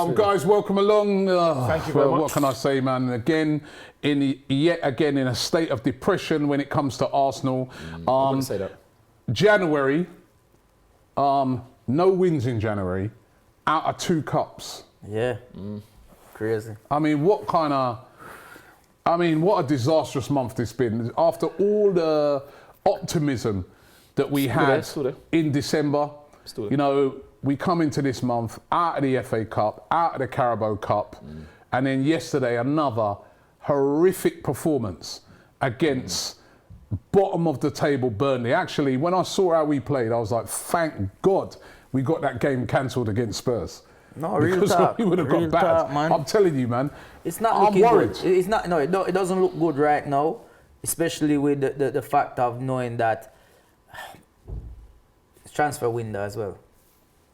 Guys, welcome along. Thank you very much. What can I say, man? Yet again in a state of depression when it comes to Arsenal. I wouldn't say that. January, no wins in January, out of 2 cups. Yeah, crazy. I mean, what a disastrous month this been. After all the optimism that we had in December, you know, we come into this month out of the FA Cup, out of the Carabao Cup, and then yesterday another horrific performance against bottom of the table Burnley. Actually, when I saw how we played, I was like, thank God we got that game cancelled against Spurs. No, real talk. We would have got battered. Man. I'm telling you, man. It's not I'm looking worried. good. It's not. No, it doesn't look good right now, especially with the fact of knowing that it's transfer window as well.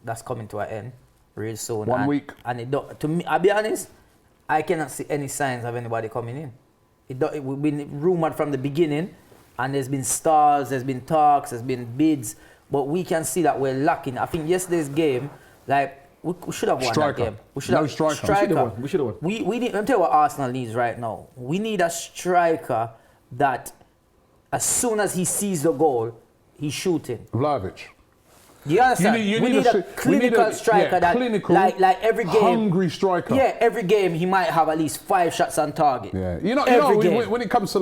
That's coming to an end real soon. 1 week. And it don't, to me, I'll be honest, I cannot see any signs of anybody coming in. We've been rumored from the beginning, and there's been stars, there's been talks, there's been bids, but we can see that we're lacking. I think yesterday's game, like, we should have won that game. We should have striker. We should have won. We need. Let me tell you what Arsenal needs right now. We need a striker that, as soon as he sees the goal, he's shooting. Vlahovic. You understand? We need a clinical striker that, clinical, like every game, hungry striker. Yeah, every game he might have at least 5 shots on target. Yeah, when it comes to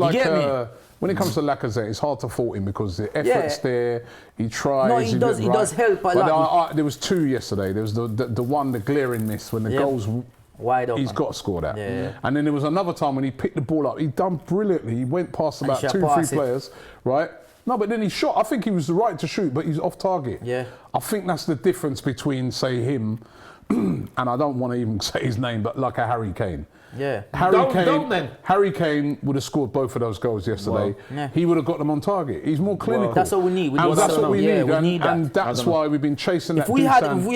when it comes to Lacazette, it's hard to fault him because the effort's there. He tries. No, he does help a lot. There was 2 yesterday. There was the one, the glaring miss when the goal's wide open. He's got to score that. Yeah. And then there was another time when he picked the ball up. He done brilliantly. He went past about 2-3 players, right? No, but then he shot. I think he was right to shoot, but he's off target. Yeah. I think that's the difference between, say, him, and I don't want to even say his name, but like a Harry Kane. Yeah. Harry Kane would have scored both of those goals yesterday. He would have got them on target. He's more clinical. That's what we need. That's what we need. We need that. And that's why we've been chasing that. If we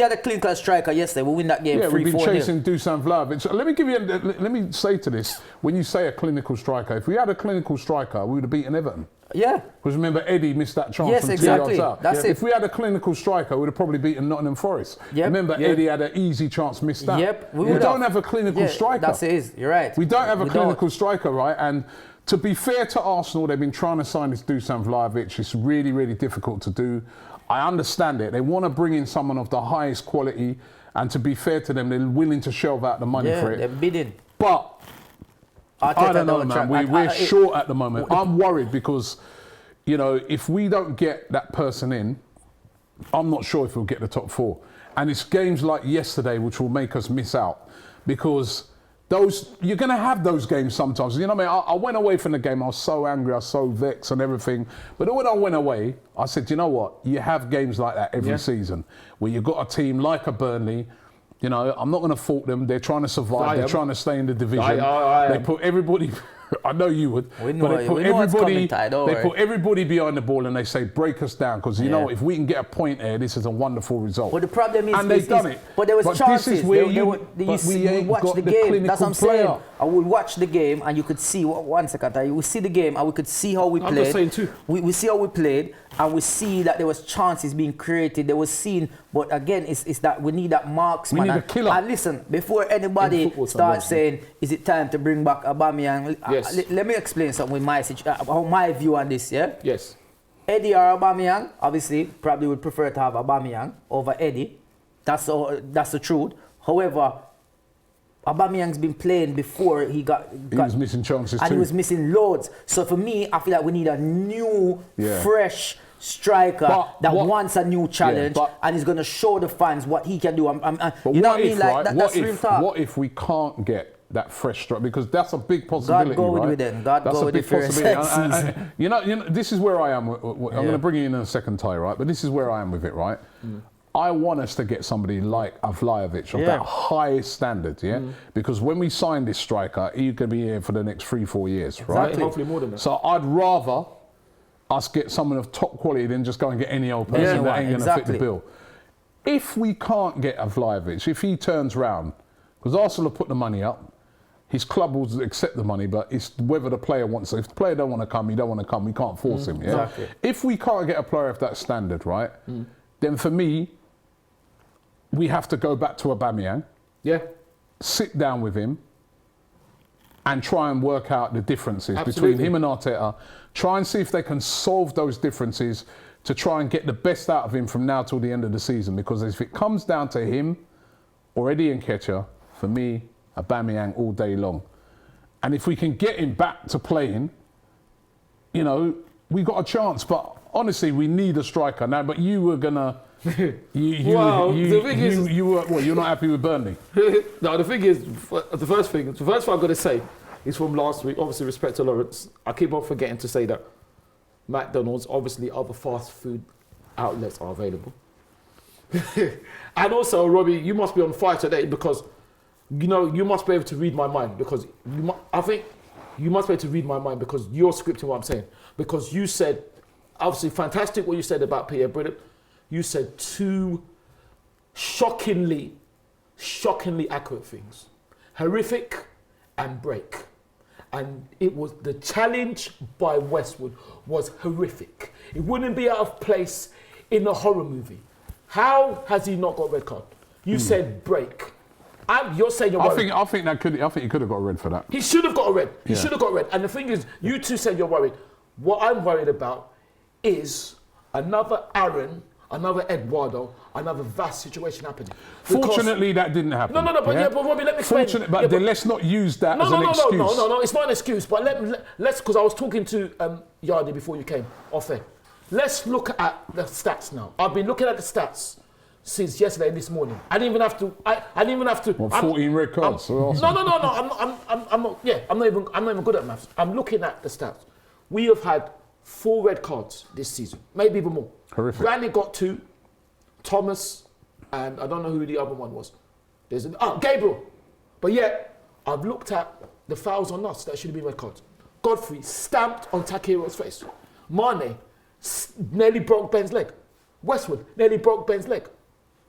had a clinical striker yesterday, we'll win that game 3-4. Yeah, we've been chasing Dusan Vlahovic. So let me say to this: when you say a clinical striker, if we had a clinical striker, we would have beaten Everton. Yeah. Because remember, Eddie missed that chance from 2 yards out. That's it. If we had a clinical striker, we would have probably beaten Nottingham Forest. Remember, Eddie had an easy chance missed out. We don't have a clinical striker. That's it. You're right. We don't have a clinical striker, right? And to be fair to Arsenal, they've been trying to sign this Dusan Vlahovic. It's really, really difficult to do. I understand it. They want to bring in someone of the highest quality, and to be fair to them, they're willing to shelve out the money for it. They're bidding. But I don't know, man. We're short at the moment. I'm worried because, you know, if we don't get that person in, I'm not sure if we'll get the top 4. And it's games like yesterday which will make us miss out, because you're going to have those games sometimes. You know what I mean? I went away from the game. I was so angry. I was so vexed and everything. But then when I went away, I said, you know what? You have games like that every season where you've got a team like a Burnley. You know, I'm not going to fault them. They're trying to survive. They're trying to stay in the division. They put everybody. I know you would. But they put everybody behind the ball and they say, break us down, because you know, if we can get a point here, this is a wonderful result. But the problem is, and they've done it. But there was chances. This is where we watch the game. That's what I'm saying. I would watch the game and you could see. One second, you would see the game and we could see how we played. I'm just saying too. We see how we played and we see that there was chances being created. They were seen, but again, it's that we need that marksman. We need a killer. And listen, before anybody starts saying, is it time to bring back Aubameyang? Yes. Let me explain something with my view on this, yeah? Yes. Eddie or Aubameyang, obviously, probably would prefer to have Aubameyang over Eddie. That's the truth. However, Aubameyang's been playing before he was missing chances and too. He was missing loads. So for me, I feel like we need a new, fresh striker that wants a new challenge and is going to show the fans what he can do. You know what I mean? Like, that's real talk. What if we can't get that fresh striker? Because that's a big possibility, God go right? with them. God go with the first season. You know, this is where I am. I'm going to bring you in a second, Ty, right? But this is where I am with it, right? I want us to get somebody like a Vlahovic of that highest standard, because when we sign this striker, he's going to be here for the next 3-4 years, right? Hopefully more than that. So I'd rather us get someone of top quality than just go and get any old person that ain't going to fit the bill. If we can't get a Vlahovic, if he turns round, because Arsenal have put the money up, his club will accept the money, but it's whether the player wants it. If the player don't want to come, he don't want to come. We can't force him. Yeah? Exactly. If we can't get a player of that standard, right, then for me, we have to go back to Aubameyang. Yeah. sit down with him and try and work out the differences Absolutely. between him and Arteta. Try and see if they can solve those differences to try and get the best out of him from now till the end of the season. Because if it comes down to him or Eddie Nketiah, for me, Aubameyang all day long. And if we can get him back to playing, you know, we got a chance. But honestly, we need a striker now. But you were gonna, you were. What? You're not happy with Burnley? No, the thing is, the first thing I've got to say is from last week. Obviously, respect to Lawrence. I keep on forgetting to say that McDonald's, obviously, other fast food outlets are available. And also, Robbie, you must be on fire today because, you know, you must be able to read my mind because I think you must be able to read my mind because you're scripting what I'm saying. Because you said, obviously, fantastic what you said about Pierre, brilliant. You said two shockingly accurate things. Horrific and break. And it was the challenge by Westwood was horrific. It wouldn't be out of place in a horror movie. How has he not got a red card? You said break. You're saying you're worried. I think he could have got a red for that. He should have got a red. He should have got a red. And the thing is, you two said you're worried. What I'm worried about is another Aaron, another Eduardo, another vast situation happening. Fortunately, that didn't happen. No, but Robbie, let me explain. Fortunately, but then let's not use that as an excuse. No, it's not an excuse. But let's, because I was talking to Yardi before you came off there. Let's look at the stats now. I've been looking at the stats since yesterday and this morning. I didn't even have to. I didn't even have to. What, 14 red cards? No. I'm not. Yeah, I'm not even good at maths. I'm looking at the stats. We have had 4 red cards this season, maybe even more. Horrific. Granny got 2. Thomas, and I don't know who the other one was. There's Gabriel. But yet, I've looked at the fouls on us that should have been red cards. Godfrey stamped on Takero's face. Mane nearly broke Ben's leg. Westwood nearly broke Ben's leg.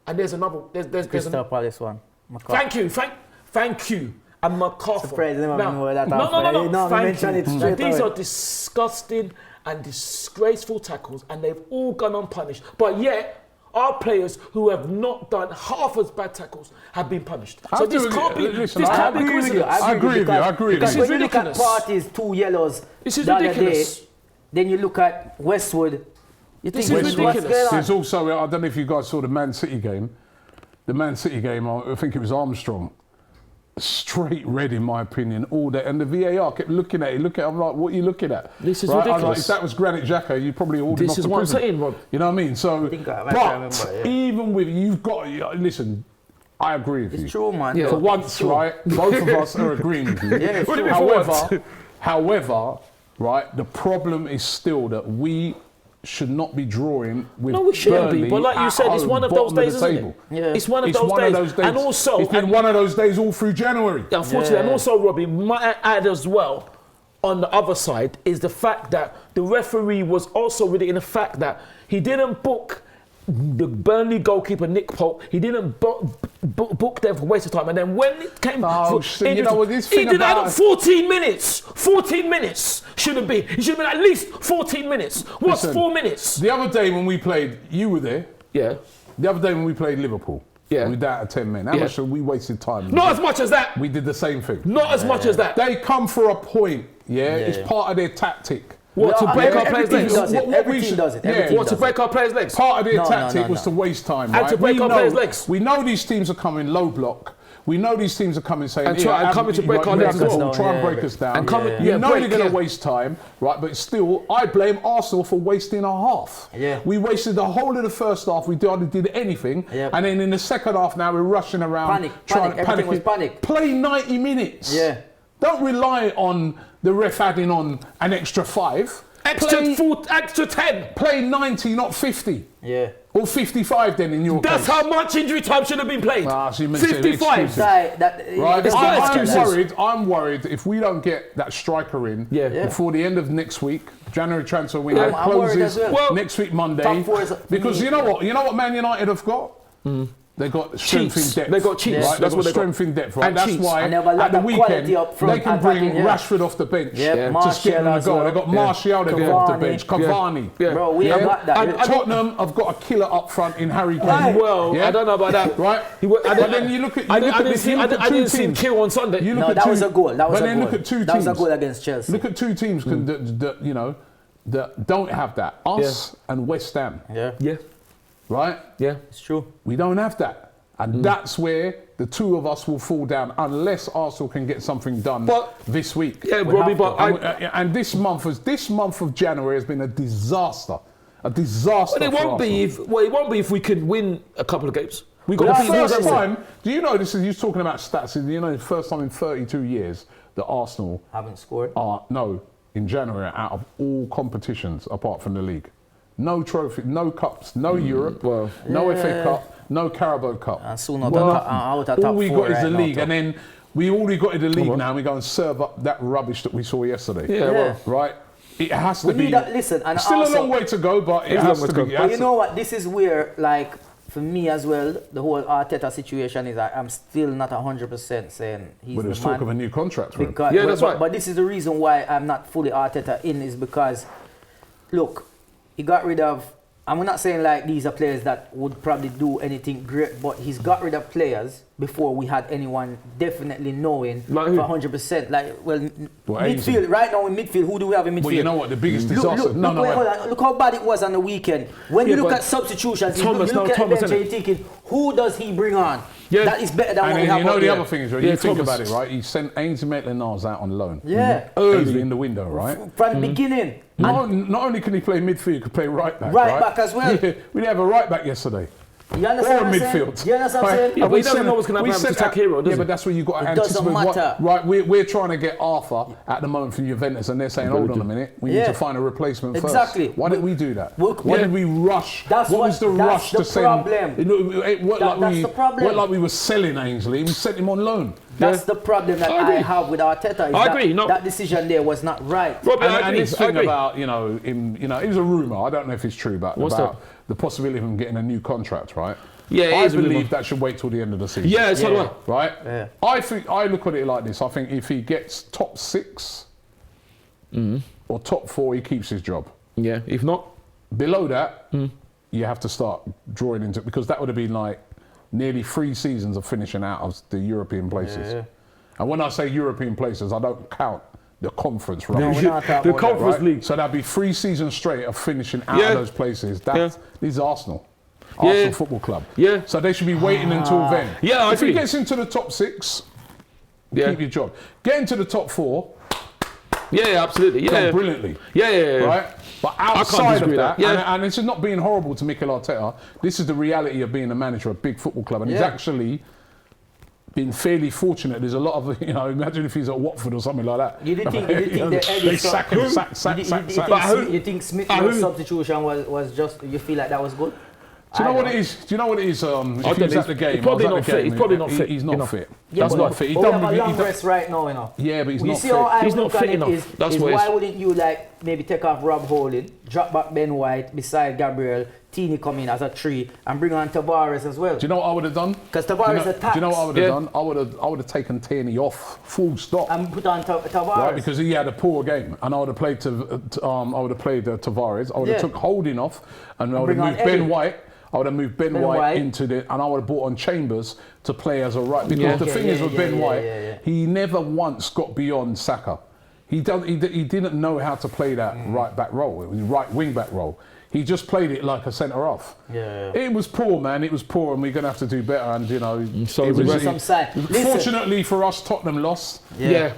And there's another. There's Crystal Palace one. Thank you. And McCarthy. Surprised them having more that No. Thank Thank you. you. These are disgusting and disgraceful tackles, and they've all gone unpunished. But yet, our players who have not done half as bad tackles have been punished. So this can't be. This can't be coincidence. I agree with you. Because This is when you look at ridiculous. Parties, 2 yellows This is the other ridiculous. day, then you look at Westwood. You This think is what's ridiculous. going on? There's also, I don't know if you guys saw the Man City game. The Man City game, I think it was Armstrong. Straight red, in my opinion, all day. And the VAR kept looking at it. I'm like, what are you looking at? This is right? I was like, ridiculous. if that was Granit Xhaka, you'd probably order him off This is to what I'm prison. saying, Rob. You know what I mean? So, remember, even with, you've got, listen, I agree with you. It's true, man. Yeah. For once, right, both of us are agreeing with you. Yeah, it's true. However, right, the problem is still that we should not be drawing with No, we shouldn't Burnley be. But like you at said, it's home, one of those bottom days, the isn't table. it? Yeah. It's one of It's those one days. of those days. And also, it's been one of those days all through January. unfortunately, and Yeah. also, Robbie, might add as well, on the other side, is the fact that the referee was also really in the fact that he didn't book the Burnley goalkeeper Nick Pope. He didn't book them for waste of time. And then when it came, so you know what this he thing did add about- up 14 minutes. 14 minutes should have been. It should have been at least 14 minutes. What's Listen, 4 minutes? The other day when we played, you were there. Yeah. The other day when we played Liverpool, Yeah. we down to 10 men. How Yeah. much have we wasted time? Not as much as that. We did the same thing. Not as much as that. They come for a point, it's part of their tactic. What, to break our players' Every team legs? does it. What Every we team should- does it. yeah. Every team What, to does break it. our players' legs? Part of their No, tactic no. was to waste time, And right? to break We our know- players' legs. We know these teams are coming low block. We know these teams are coming saying, And coming to break our legs as well. Try and Yeah. break us down. And coming- you yeah, know break, they're going to yeah. waste time, right? But still, I blame Arsenal for wasting a half. Yeah. We wasted the whole of the first half. We hardly did anything. Yeah. And then in the second half now, we're rushing around. Panic. Everything was panic. Play 90 minutes. Yeah. Don't rely on the ref adding on an extra 5. Extra 10. Play 90, not 50. Yeah. Or 55 then in your That's case. how much injury time should have been played. Ah, so you meant to say 55. excuses. Right, Right, it's not I'm excuses. worried if we don't get that striker in Yeah. before the end of next week, January transfer window I'm worried closes as well. next week Monday. Top four is- Because you know what Man United have got? They got strength in depth. They got cheats. Right? That's They what got they got. strength in depth, right? And That's cheats. why And they have a lot at the of weekend quality up front they can bring attacking, yeah. Rashford off the bench Yeah, to Martial skip them the as goal. well. They got Martial they get off the Cavani. bench. Cavani. Yeah. Bro, we Yeah. have got that. And Tottenham have got a killer up front in Harry Kane. Right. Well, Yeah. I don't know about that. Right? But then you look at I didn't see him kill on Sunday. You look No, at that two- was a goal. That was but a then goal. look at two That was a teams. goal against Chelsea. Look at two teams that don't have that. Us and West Ham. Yeah, Yeah, Right? yeah. it's true. We don't have that. And that's where the two of us will fall down unless Arsenal can get something done But- this week. Yeah, We Robbie, have but to. And this month of January has been a disaster. A disaster. But it for won't be Arsenal. if it won't be if we could win a couple of games. We For got the to beat first Wolves. time, do you know this is, you're talking about stats, you know, the first time in 32 years that Arsenal Haven't scored. are, no, in January, out of all competitions apart from the league. No trophy, no cups, no Europe, well, no yeah. FA Cup, no Carabao Cup. And soon out Well, of top all we four got is right the now, league, top. and then we already got in the league on. now, and we go and serve up that rubbish that we saw yesterday. Yeah, well. Right? It has to We be. need that. Listen, and Still also, a long way to go, but it It's a has long to way to be. go. it But has you to- know what? This is where, like, for me as well, the whole Arteta situation is I'm still not 100% saying he's But the there's man. talk of a new contract for him. Because, Yeah, that's but, right. But this is the reason why I'm not fully Arteta in is because, look, he got rid of. I'm not saying like these are players that would probably do anything great, but he's got rid of players before we had anyone definitely knowing Like who? for 100%. Like, well, Ainsley. midfield right now in midfield, who do we have in midfield? Well, you know what? The biggest Look, disaster. look, no, look, no, wait, wait. hold on. Look how bad it was on the weekend. When you Yeah, look but at substitutions, Thomas, you look at Thomas, the bench, innit? you're thinking, who does he bring on? Yeah. That is better than And what we then have you know out the there. other thing is, right? Yeah, You think Thomas. about it, right? He sent Ainsley Maitland-Niles out on loan. Yeah. Early in the window, right? From the beginning. Not only can he play midfield, he could play right back. Right back as well. Yeah, we didn't have a right back yesterday. You Or understand what I'm saying? midfield. You understand what I'm saying? Yeah, And but we he doesn't sent- know what's gonna we happen sent to out- Takehiro, does Yeah, he? but that's where you've got to It doesn't anticipate. matter. Right, we're trying to get Arthur at the moment from Juventus, and they're saying, hold on a minute, we need Yeah. to find a replacement Exactly. first. Why didn't we do that? Well, Why yeah. did we rush? That's what what- was the that's rush the to send? problem. You know, it wasn't That's like the problem. wasn't like we were selling Ainsley. We sent him on loan. That's the problem that I agree. I have with Arteta. Is I that, agree, no. that decision there was not right. Robbie, I And agree. his I thing agree. about, you know, him, you know, it was a rumour. I don't know if it's true, but What's about that? the possibility of him getting a new contract, right? Yeah, it I is a rumour. believe that should wait till the end of the season. Yeah, so do Yeah. I. Right? Yeah. I look at it like this. I think if he gets top 6 or top 4, he keeps his job. Yeah, if not, Below that, you have to start drawing into it because that would have been like nearly 3 seasons of finishing out of the European places. Yeah. And when I say European places, I don't count the conference, right? No, we're not talking the about Conference Right? League. So that'd be 3 seasons straight of finishing out Yeah. of those places. That's, This is Arsenal. Yeah. Arsenal Football Club. Yeah. So they should be waiting until then. Yeah, I if he agree. gets into the top 6, Yeah. keep your job. Get into the top 4, Yeah, absolutely. done Yeah. brilliantly. Yeah. Right? But outside of disagree that, with that. Yeah. and this is not being horrible to Mikel Arteta, this is the reality of being a manager of a big football club. And he's Yeah. actually been fairly fortunate. There's a lot of, you know, imagine if he's at Watford or something like that. You didn't think the Eddie they sack him, sack. You think Smith's substitution was just, you feel like that was good? Do you know I what don't. it is? Do you know what it is? If don't he was know. at the He's game, probably I was not at the fit. game, He's probably not fit, He's you not know. fit. Yeah, That's but not fit. He's we have done. a long rest right now, you know. Yeah, but he's You not see fit. how I He's not look at fit it enough. is, That's is what it why is. wouldn't you like maybe take off Rob Holding, drop back Ben White beside Gabriel, Tini come in as a 3 and bring on Tavares as well. Do you know what I would have done? Because Tavares attacks. Do you know what I would have Yeah. done? I would have taken Tierney off, full stop. And put on Tavares. Right, because he had a poor game, and I would have played Tavares. I would have Yeah. took Holding off, and I would have bring on moved Ben Eddie. White. I would have moved Ben White into the, and I would have brought on Chambers to play as a right. Because Yeah. the thing is with Ben White, yeah. he never once got beyond Saka. He didn't know how to play that right back role, it was right wing back role. He just played it like a centre half. Yeah. It was poor, man. It was poor, and we're going to have to do better. And you know, So it is the was. rest. Some side. Listen. Fortunately for us, Tottenham lost. Yeah.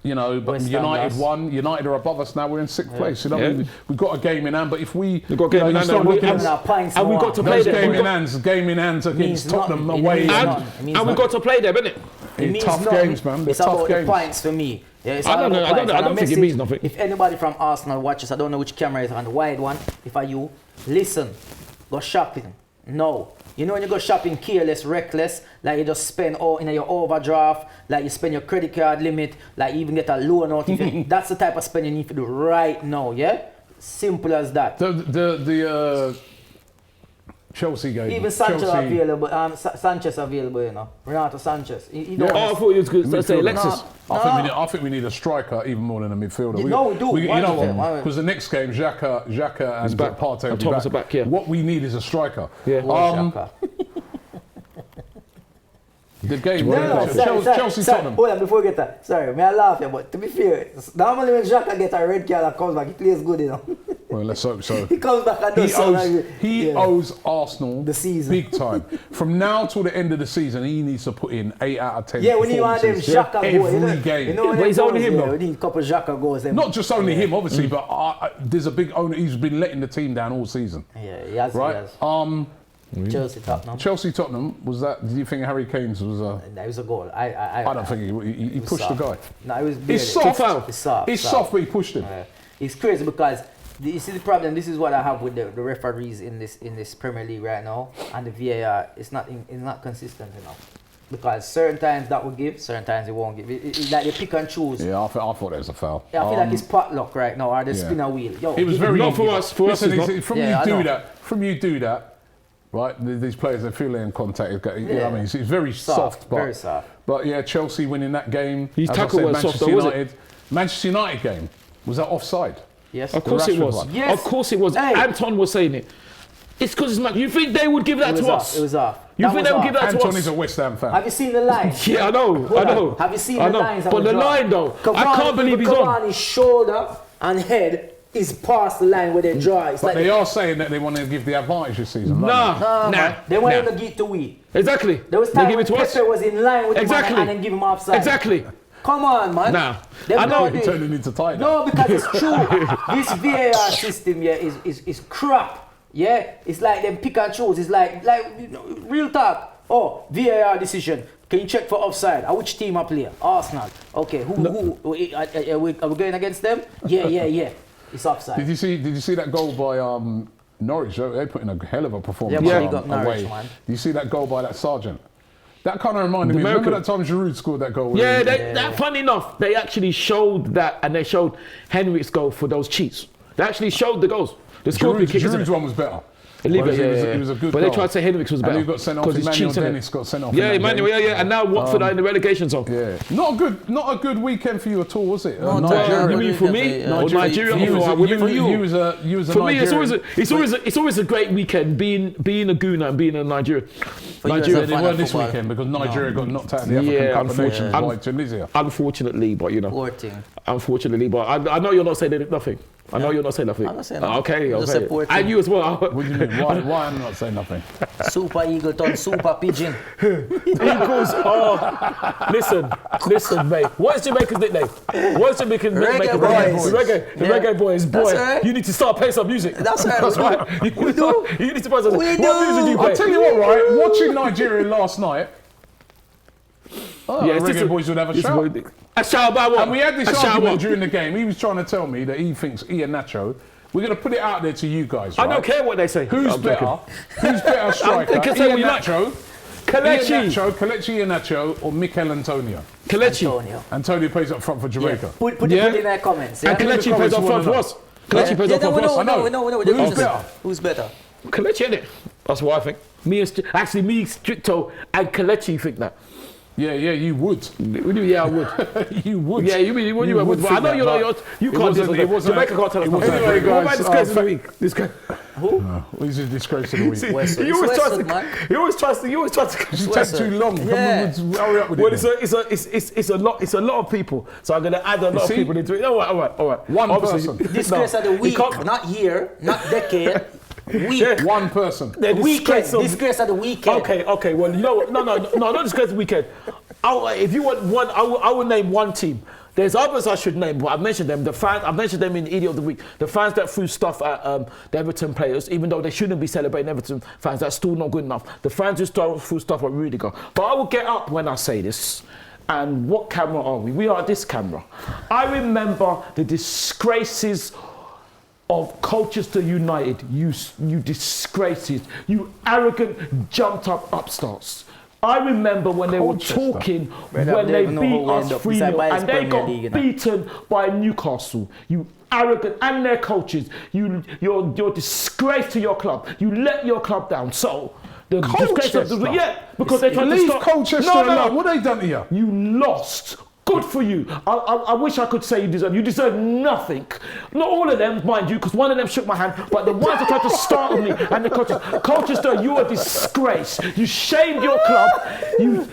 You know, but West Ham United lost. won. United are above us now. We're in 6th place. You know, Yeah. we've got a game in hand. But if we, We've got a game in hand, start and we- looking and at Now, pints And we more. got to play those them. game We in got- hands, against Means Tottenham nothing. It away. means And nothing. It means And we nothing. got to play them, innit? It means tough nothing. games, man. They're It's tough about games. the points for me. Yeah, it's I all don't about know. I points. don't And a think it message, means nothing. If anybody from Arsenal watches, I don't know which camera is on, the wide one. If I you, listen, go shopping. No. You know when you go shopping careless, reckless, like you just spend all in your overdraft, like you spend your credit card limit, like you even get a loan out. That's the type of spend you need to do right now, yeah? Simple as that. Chelsea game. Even Sanchez available. Sanchez available, you know. Renato Sanchez. He don't I thought he was good. Let's say Alexis. I think we need a striker even more than a midfielder. No, we do. You know what? Because the next game, Xhaka and Partey will Thomas be back. are back, yeah. What we need is a striker. Yeah. Xhaka. The game, Chelsea Tottenham. Hold on, before we get that. Sorry, may I laugh here, but to be fair, normally when Xhaka gets a red card and comes back, he plays good, you know. Well, let's hope so. He comes back and does He owes Arsenal the season big time. From now till the end of the season, he needs to put in 8 out of 10. Yeah, we need one of them Xhaka goals. Every game. You know but it's only him, though. We need a couple of Xhaka goals. Not just only him, obviously, but there's a big owner. He's been letting the team down all season. Yeah, he has. Right? Chelsea Tottenham. Was that? Did you think Harry Kane's was a? That was a goal. I don't think he pushed soft. the guy. No, it was. It's soft. It's soft. It's soft, but he pushed him. It's crazy because you see the problem. This is what I have with the referees in this Premier League right now, and the VAR. It's not consistent enough. Because certain times that will give, certain times it won't give. It's like they pick and choose. Yeah, I thought it was a foul. Yeah, I feel like it's potluck right now, or the spinner wheel. Yo, it was very not for us. For us, From you do that. Right, these players they feel they're in contact. I mean, it's very soft, very soft. But yeah, Chelsea winning that game. His tackle was soft, though, was it? Manchester United game, was that offside? Yes, of course it was. Yes. Of course it was. Hey. Anton was saying it. It's because it's you think they would give that to us? It was off. You think they would give that to us? Anton is a West Ham fan. Have you seen the line? Yeah, I know. Have you seen the lines? But the line though, I can't believe he's on. Cavani's shoulder and head is past the line where they draw. It's but like they are saying that they want to give the advantage this season. Nah. They want to give it to we. Exactly. There was time when Pepe was in line with him and then give him offside. Exactly. Come on, man. Nah. I know you're turning into tight. No, because it's true. This VAR system here is crap. Yeah, it's like them pick and choose. It's like real talk. Oh, VAR decision. Can you check for offside? Which team I play? Arsenal. Okay, who? Are we going against them? Yeah. It's offside. Did you see that goal by Norwich? They put in a hell of a performance. Yeah, got Norwich, man. Did you see that goal by that sergeant? That kind of reminded me. Remember that time Giroud scored that goal? Yeah, that funny enough, they actually showed that, and they showed Henrik's goal for those cheats. They actually showed the goals. The Giroud's one was better. It was a good goal. But they tried to say Henrik's was better. And he got sent off. Emmanuel Dennis got sent off. Yeah, Emmanuel. Yeah. And now Watford are in the relegation zone. Yeah. Not a good weekend for you at all, was it? You mean for me? Nigeria. For you. For me, it's always a great weekend being a Gooner and being a Nigerian. Nigeria, they weren't this weekend because Nigeria got knocked out of the African Cup of Nations by Tunisia. Unfortunately, but you know. Unfortunately, but I know you're not saying nothing. I know you're not saying nothing. I'm not saying nothing. Okay. And you as well. What do you mean? Why I'm not saying nothing? Super Eagle turn Super Pigeon. Eagles. Listen, mate. What is Jamaica's nickname? What is Jamaica's nickname? Reggae boys. Boy, right. You need to start playing some music. That's right. You need to play some music. What music do you play? I'll tell you what, right? Watching Nigeria last night. Reggae boys would have a shout. A shout about what? And we had this argument during the game. He was trying to tell me that he thinks Ian Nacho. We're going to put it out there to you guys, right? I don't care what they say. Who's better? Who's better striker? Ian Nacho, Kelechi Iheanacho, or Mikel Antonio? Kelechi. Antonio plays up front for Jamaica. Put it in their comments. And Kelechi plays up front for us. Kelechi plays up front for us. I know. Who's better? Kelechi, innit? That's what I think. Me, Stricto, and Kelechi think that. Yeah, you would. Yeah, I would. You would. Yeah, you would. But I know you can't do it. Jamaica can't tell us. Anyway, guys, what about disgrace of the week? This guy. Who? He's a disgrace of the week. You always try to. It takes too long. Yeah. Hurry up with it. Well, it's a lot of people. So I'm going to add a lot of people into it. All right. One person. Disgrace of the week, not year, not decade. Week. One person. Weekend. Disgrace of the weekend. Okay. Well, you know what? No, not disgrace of the weekend. If you want one, I will name one team. There's others I should name, but I've mentioned them. The fans, I've mentioned them in the Idiot of the Week. The fans that threw stuff at the Everton players, even though they shouldn't be celebrating Everton fans, that's still not good enough. The fans who threw stuff at Rudiger. But I will get up when I say this. And what camera are we? We are this camera. I remember the disgraces of Colchester United, you disgraces, you arrogant, jumped up upstarts. I remember when they were talking when they beat us 3-0 and they got beaten by Newcastle. You arrogant, and their coaches. You're disgrace to your club. You let your club down. So the disgrace of because they tried to stop. Colchester alone. What have they done to you? You lost. Good for you. I wish I could say you deserve. You deserve nothing. Not all of them, mind you, because one of them shook my hand. But the ones that tried to start with me and the coaches, Colchester, you are a disgrace. You shamed your club.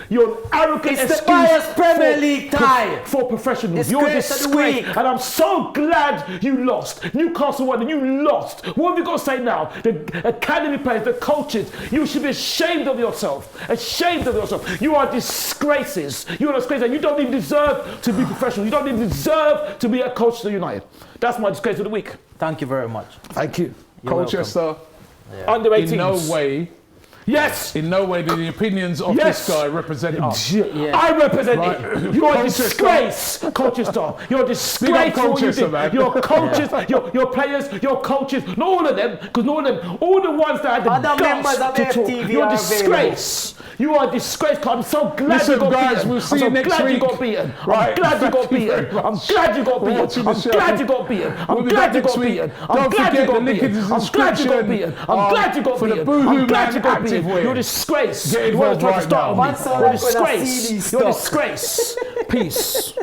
You're an arrogant It's excuse the biased Premier League tie for professionals. You're a disgrace, and I'm so glad you lost. Newcastle won, and you lost. What have you got to say now? The academy players, the coaches, you should be ashamed of yourself. Ashamed of yourself. You are disgraces. You're a disgrace, and you don't even deserve to be professional. You don't even deserve to be a coach to United. That's my disgrace of the week. Thank you very much. Thank you. Colchester, Under 18s. in no way. Yes. In no way do the opinions of this guy represent us. I represent it. You're a disgrace, Colchester. You're a disgrace for what you did. Your coaches, your players, your coaches, not all of them, because not all of them, all the ones that had the Other members of guts to talk. AFTV You're a are disgrace. You are a disgrace. I'm so glad you got beaten. We'll see you next I'm so glad week. you got beaten. Right. I'm glad you got beaten. I'm glad you got beaten. I'm glad you got beaten. I'm glad you got beaten. I'm glad you got beaten. I'm glad you got beaten. I'm glad you got beaten. I'm glad you got beaten. You're a disgrace. Get involved right now. You're a disgrace. You're a disgrace. Peace.